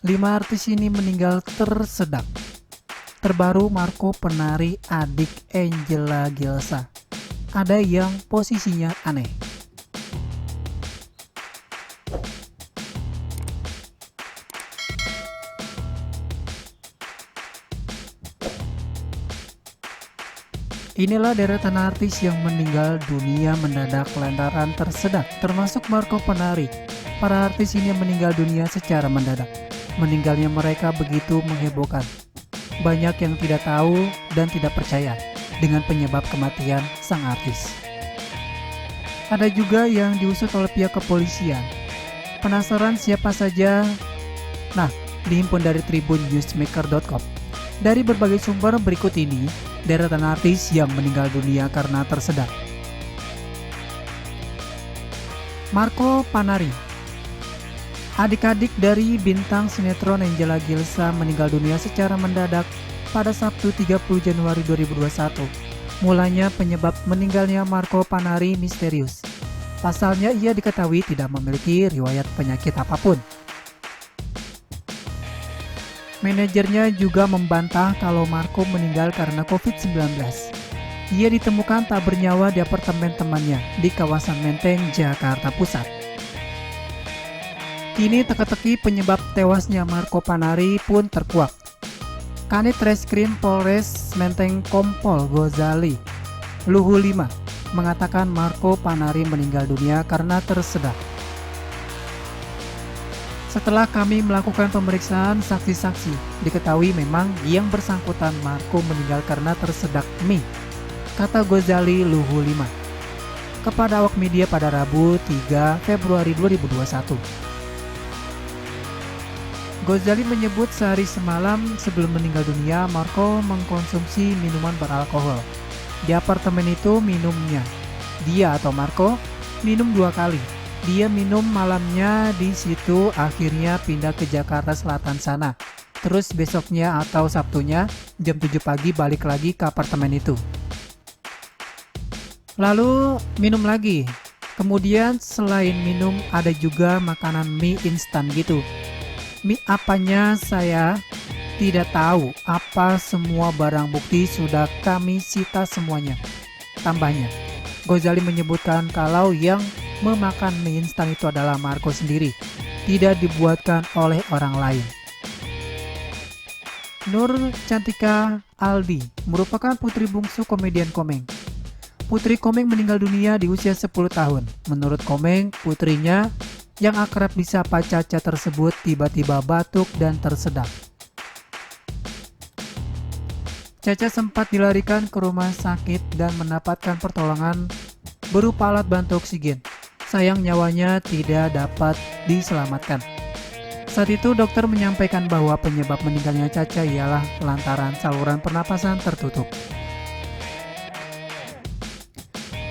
5 artis ini meninggal tersedak. Terbaru Marco Penari adik Angela Gilsa. Ada yang posisinya aneh. Inilah deretan artis yang meninggal dunia mendadak lantaran tersedak, termasuk Marco Penari. Para artis ini meninggal dunia secara mendadak. Meninggalnya mereka begitu menghebohkan. Banyak yang tidak tahu dan tidak percaya dengan penyebab kematian sang artis. Ada juga yang diusut oleh pihak kepolisian. Penasaran siapa saja? Nah, dihimpun dari tribun-newsmaker.com. Dari berbagai sumber berikut ini, deretan artis yang meninggal dunia karena tersedak. Marco Penari, adik-adik dari bintang sinetron Angela Gilsa meninggal dunia secara mendadak pada Sabtu 30 Januari 2021. Mulanya penyebab meninggalnya Marco Penari misterius. Pasalnya ia diketahui tidak memiliki riwayat penyakit apapun. Manajernya juga membantah kalau Marco meninggal karena COVID-19. Ia ditemukan tak bernyawa di apartemen temannya di kawasan Menteng, Jakarta Pusat. Kini teka-teki penyebab tewasnya Marco Penari pun terkuak. Kanit Reskrim Polres Menteng Kompol Gozali Luhu 5 mengatakan Marco Penari meninggal dunia karena tersedak. Setelah kami melakukan pemeriksaan saksi-saksi, diketahui memang yang bersangkutan Marco meninggal karena tersedak mie, kata Gozali Luhu 5 kepada awak media pada Rabu 3 Februari 2021. Gozali menyebut sehari semalam sebelum meninggal dunia, Marco mengkonsumsi minuman beralkohol. Di apartemen itu minumnya. Dia atau Marco minum 2 kali. Dia minum malamnya di situ, akhirnya pindah ke Jakarta Selatan sana. Terus besoknya atau Sabtunya jam 7 pagi balik lagi ke apartemen itu. Lalu minum lagi. Kemudian selain minum ada juga makanan mie instan gitu. Mie apanya saya tidak tahu, apa semua barang bukti sudah kami sita semuanya. Tambahnya, Gozali menyebutkan kalau yang memakan mie instan itu adalah Marco sendiri, tidak dibuatkan oleh orang lain. Nur Cantika Aldi merupakan putri bungsu komedian Komeng. Putri Komeng meninggal dunia di usia 10 tahun. Menurut Komeng, putrinya yang akrab disapa Caca tersebut tiba-tiba batuk dan tersedak. Caca sempat dilarikan ke rumah sakit dan mendapatkan pertolongan berupa alat bantu oksigen. Sayang nyawanya tidak dapat diselamatkan. Saat itu dokter menyampaikan bahwa penyebab meninggalnya Caca ialah lantaran saluran pernapasan tertutup.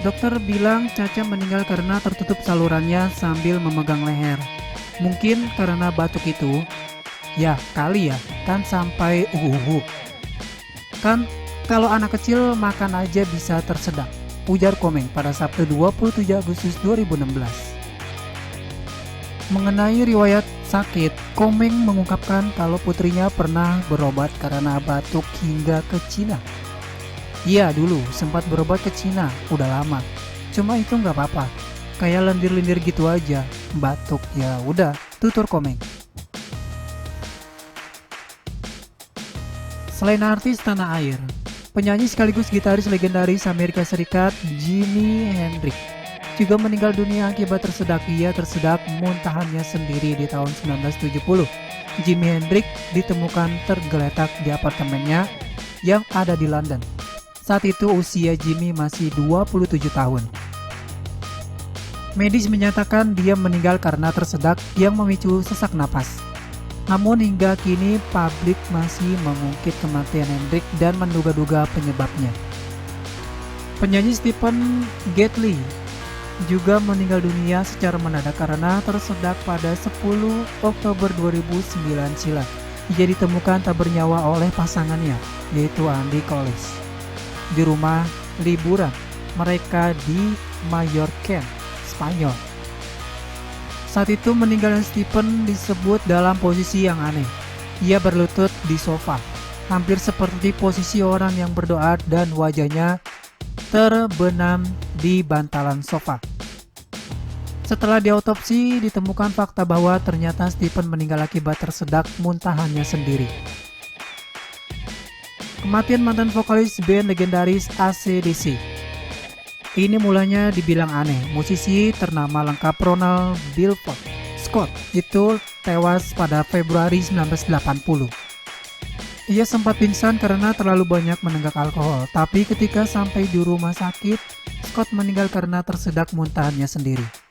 Dokter bilang Caca meninggal karena tertutup salurannya sambil memegang leher. Mungkin karena batuk itu. Ya kali ya, kan sampai Kan kalau anak kecil makan aja bisa tersedak, ujar Komeng pada Sabtu 27 Agustus 2016. Mengenai riwayat sakit, Komeng mengungkapkan kalau putrinya pernah berobat karena batuk hingga ke Cina. Iya dulu sempat berobat ke Cina, udah lama. Cuma itu nggak apa-apa, kayak lendir-lendir gitu aja, batuk ya udah, tutur Komeng. Selain artis tanah air, penyanyi sekaligus gitaris legendaris Amerika Serikat Jimi Hendrix juga meninggal dunia akibat tersedak. Ia tersedak muntahannya sendiri di tahun 1970. Jimi Hendrix ditemukan tergeletak di apartemennya yang ada di London. Saat itu usia Jimi masih 27 tahun. Medis menyatakan dia meninggal karena tersedak yang memicu sesak napas. Namun hingga kini publik masih mengungkit kematian Hendrix dan menduga-duga penyebabnya. Penyanyi Stephen Gately juga meninggal dunia secara mendadak karena tersedak pada 10 Oktober 2009 silam. Ia ditemukan tak bernyawa oleh pasangannya, yaitu Andy Coles, di rumah liburan mereka di Mallorca, Spanyol. Saat itu meninggalnya Stephen disebut dalam posisi yang aneh. Ia berlutut di sofa, hampir seperti posisi orang yang berdoa dan wajahnya terbenam di bantalan sofa. Setelah diautopsi, ditemukan fakta bahwa ternyata Stephen meninggal akibat tersedak muntahannya sendiri. Kematian mantan vokalis band legendaris AC/DC. Ini mulanya dibilang aneh. Musisi ternama lengkap Ronald Bilford Scott itu tewas pada Februari 1980. Ia sempat pingsan karena terlalu banyak menenggak alkohol, tapi ketika sampai di rumah sakit, Scott meninggal karena tersedak muntahannya sendiri.